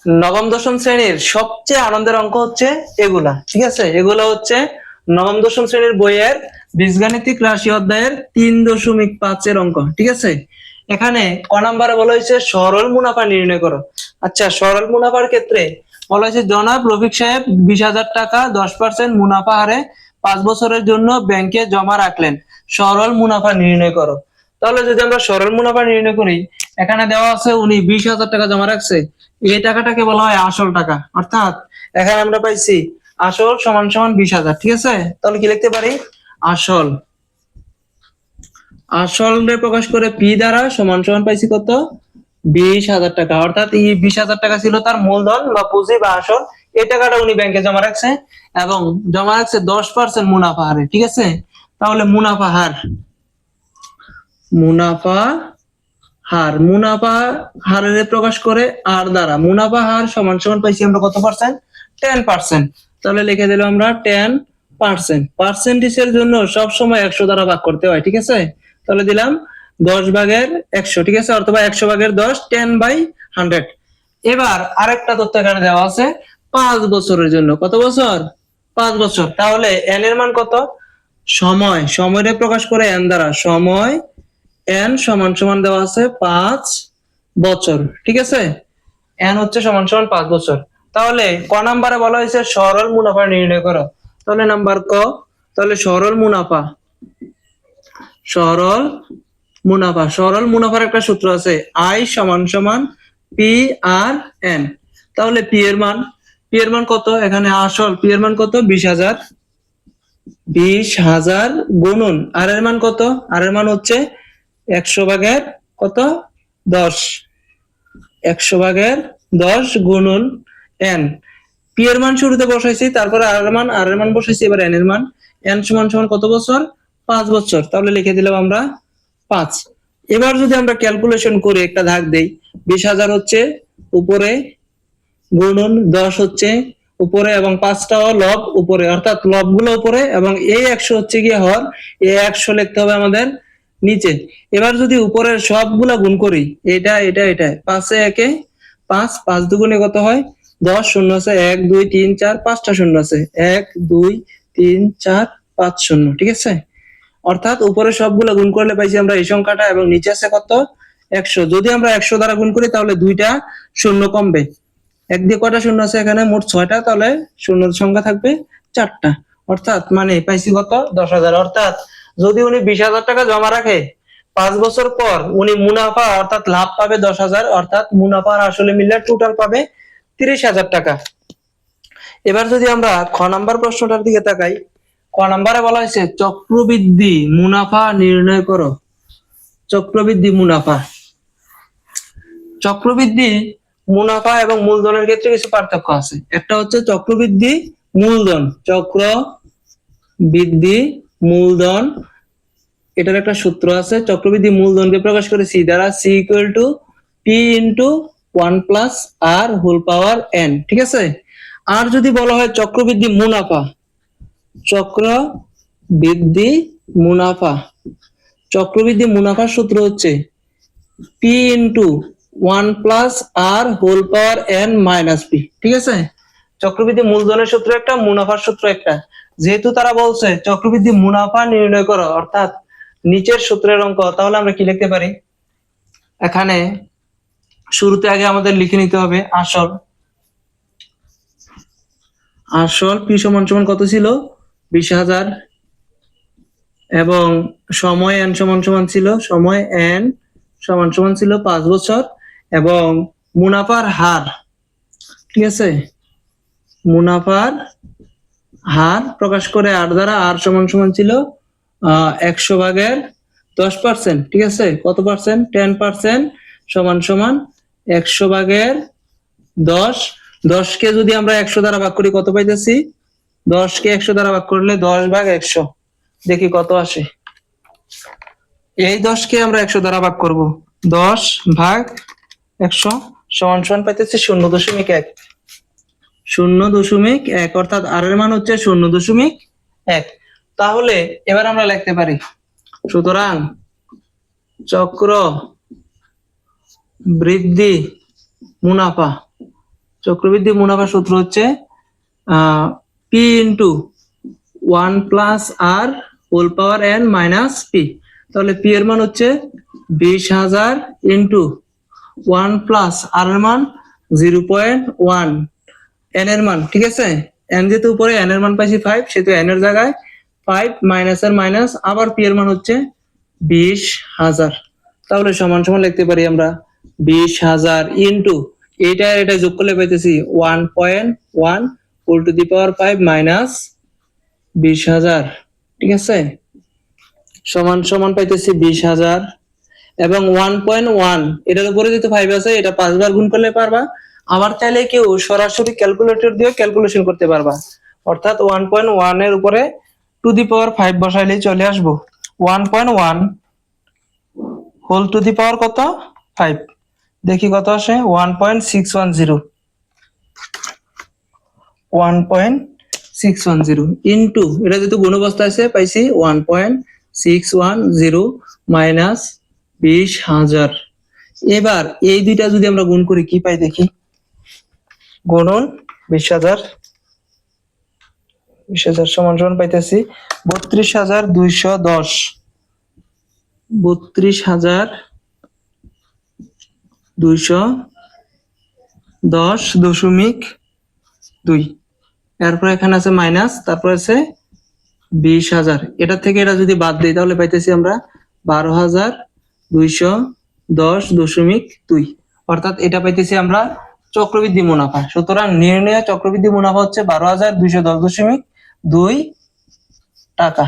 নবম দশম শ্রেণীর সবচেয়ে আনন্দের অঙ্ক হচ্ছে এগুলা, ঠিক আছে। এগুলো হচ্ছে নবম দশম শ্রেণীর বইয়ের বীজগাণিতিক রাশি অধ্যায়ের 3.5 অঙ্ক, ঠিক আছে। এখানে ক নাম্বারে বলা হয়েছে সরল মুনাফা নির্ণয় করো। আচ্ছা, সরল মুনাফার ক্ষেত্রে বলা হয়েছে জনাব রফিক সাহেব 20,000 টাকা 10% মুনাফা হারে 5 বছরের জন্য ব্যাংকে জমা রাখলেন, সরল মুনাফা নির্ণয় করো। তাহলে যদি আমরা সরল মুনাফা নির্ণয় করি, এখানে দেওয়া আছে উনি 20,000 টাকা জমা রাখছে, এই টাকাটাকে বলা হয় আসল টাকা। অর্থাৎ এখানে আমরা পাইছি আসল সমান সমান 20,000, ঠিক আছে। তাহলে কি লিখতে পারি? আসল আসলে প্রকাশ করে পি দ্বারা সমান সমান পাইছি কত? 20,000 টাকা। অর্থাৎ এই 20,000 টাকা ছিল তার মূলধন বা পুঁজি বা আসল। এই টাকাটা উনি ব্যাংকে জমা রাখছে এবং জমা রাখছে 10% মুনাফা হারে, ঠিক আছে। তাহলে মুনাফা হার মুনাফা মুনাফা হারে প্রকাশ করে আর দ্বারা মুনাফা হার সমান সমান পাইছি আমরা কত পার্সেন্ট? 10%। তাহলে লিখে দিলাম আমরা 10%। পার্সেন্টেজের জন্য সব সময় 100 দ্বারা ভাগ করতে হয়, ঠিক আছে। তাহলে দিলাম 10/100, ঠিক আছে, অথবা 100/10, 10/100। এবার আরেকটা তথ্য এখানে দেওয়া আছে 5 বছরের জন্য। কত বছর? 5 বছর। তাহলে n এর মান কত? সময়টা প্রকাশ করে n দ্বারা, সময় n সমান সমান দেওয়া আছে 5 বছর, ঠিক আছে। n হচ্ছে সমান সমান 5 বছর। তাহলে ক নাম্বারে বলা হয়েছে সরল মুনাফা নির্ণয় করো। তাহলে নাম্বার ক, তাহলে সরল মুনাফার একটা সূত্র আছে, I সমান সমান পি আর এন। তাহলে পি এর মান কত? এখানে আসল পি এর মান কত? 20,000 গুণন আর এর মান কত? আর এর মান হচ্ছে 100/10, 100/10 গুণন n। পি এর মান শুরুতে বসাইছি, তারপরে আর এর মান বসাইছি, এবার n এর মান। n সমান সমান কত বছর? 5 বছর। তাহলে লিখে দিলাম আমরা 5। এবার যদি আমরা ক্যালকুলেশন করে একটা দাগ দেই, 20,000 হচ্ছে উপরে, গুণন 10 হচ্ছে উপরে, এবং 5টাও লব উপরে, অর্থাৎ লব গুলো উপরে, এবং এই 100 হচ্ছে গিয়ে হর, এই 100 লিখতে হবে আমাদের নিচে। এবার যদি উপরের সবগুলা গুণ করি, এটা 5 এ 1 5, 5 দুগুণে কত হয়? 10, শূন্য আছে 1 2 3 4, 5টা শূন্য আছে 1 2 3 4 5 শূন্য, ঠিক আছে। অর্থাৎ উপরে সবগুলা গুণ করলে পাইছি আমরা এই সংখ্যাটা, এবং নিচে আছে কত? 100। যদি আমরা 100 দ্বারা গুণ করি তাহলে 2টা শূন্য কমবে। এক দিয়ে কয়টা শূন্য আছে? এখানে মোট 6টা, তাহলে শূন্যর সংখ্যা থাকবে 4টা। অর্থাৎ মানে পাইছি কত? 10,000। অর্থাৎ যদি উনি 20,000 টাকা জমা রাখে, 5 বছর পর উনি মুনাফা অর্থাৎ লাভ পাবে 10,000, অর্থাৎ মুনাফা আর আসলে মিলে টোটাল পাবে 30,000 টাকা। এবার যদি আমরা খ নাম্বার প্রশ্নটার দিকে তাকাই, ক নাম্বারে বলা হয়েছে চক্রবৃদ্ধি মুনাফা নির্ণয় করো। চক্রবৃদ্ধি মুনাফা এবং মূলধনের ক্ষেত্রে কিছু পার্থক্য আছে। একটা হচ্ছে চক্রবৃদ্ধি মূলধন, এটার একটা সূত্র আছে। চক্রবৃদ্ধি মূলধনকে প্রকাশ করে সি দ্বারা, C equal to P into 1 plus R whole power N, ঠিক আছে। আর যদি বলা হয় চক্রবৃদ্ধি মুনাফার সূত্র হচ্ছে পি ইন্টু 1 প্লাস আর whole power n minus P, ঠিক আছে। চক্রবৃদ্ধি মূলধনের সূত্র একটা, মুনাফার সূত্র একটা। যেহেতু তারা বলছে চক্রবৃদ্ধি মুনাফা নির্ণয় করো, অর্থাৎ নিচের সূত্রের অঙ্ক, তাহলে আমরা কি লিখতে পারি? এখানে শুরুতে আগে আমাদের লিখে নিতে হবে আসল পি সমান সমান কত ছিল? 20,000, এবং সময় n সমান সমান ছিল 5 বছর, এবং মুনাফার হার, ঠিক আছে, মুনাফার হার প্রকাশ করে আর দ্বারা, আর সমান সমান ছিল 100/10%, ঠিক আছে। কত পার্সেন্ট? 10%, সমান সমান 100/10। 10 কে যদি আমরা 100 দ্বারা ভাগ করি কত পাইতেছি? 10 কে 100 দ্বারা ভাগ করলে 10/100, দেখি কত আসে। এই 10 কে আমরা 100 দ্বারা ভাগ করব, 10/100 সমান সমান পাইতেছি 0.1, অর্থাৎ আর এর মান হচ্ছে 0.1। তাহলে এবার আমরা লিখতে পারি, সুতরাং চক্র বৃদ্ধি মুনাফা চক্রবৃদ্ধি মুনাফা সূত্র হচ্ছে P into 1 + r whole power n minus P. তাহলে পি এর মান হচ্ছে 20,000 ইন্টু 1 + r এর মান 0.1, n এর মান, ঠিক আছে, n যেহেতু উপরে n এর মান পাইছি 5, সেহেতু n এর জায়গায় 5 মাইনাস এর মাইনাস, আবার p এর মান হচ্ছে 20,000। তাহলে সমান সমান লিখতে পারি আমরা 20,000 ইন্টু এটা আর এটা যোগ করলে পাইতেছি 1.1 whole to the power 5 minus 20,000, ঠিক আছে, সমান সমান পাইতেছি 20,000 এবং 1.1 এটার উপরে যেহেতু 5 আছে এটা 5 বার গুণ করলে পারবা। আবার চাইলে কেউ সরাসরি ক্যালকুলেটর দিয়ে ক্যালকুলেশন করতে পারবা, অর্থাৎ 1.1 এর উপরে টু দি পাওয়ার 5 বসাইলেই চলে আসবো। 1.1 হোল টু দি পাওয়ার কত 5, দেখি কত আসে 1.610, 1.610 ইন্টু এটা যেহেতু গুণ অবস্থায় আছে পাইছি 1.610 মাইনাস 20,000। এবার এই দুইটা যদি আমরা গুণ করি কি পাই দেখি, গুণন 20,000 সমান সমান পাইতেছি 32,210, 32,210.2। এরপর এখানে আছে মাইনাস, তারপর আছে 20,000, এটা থেকে এটা যদি বাদ দিই তাহলে পাইতেছি আমরা 12,210.2, অর্থাৎ এটা পাইতেছি আমরা চক্রবৃদ্ধি মুনাফা। সুতরাং নির্ণয় চক্রবৃদ্ধি মুনাফা হচ্ছে 12,210.2 টাকা।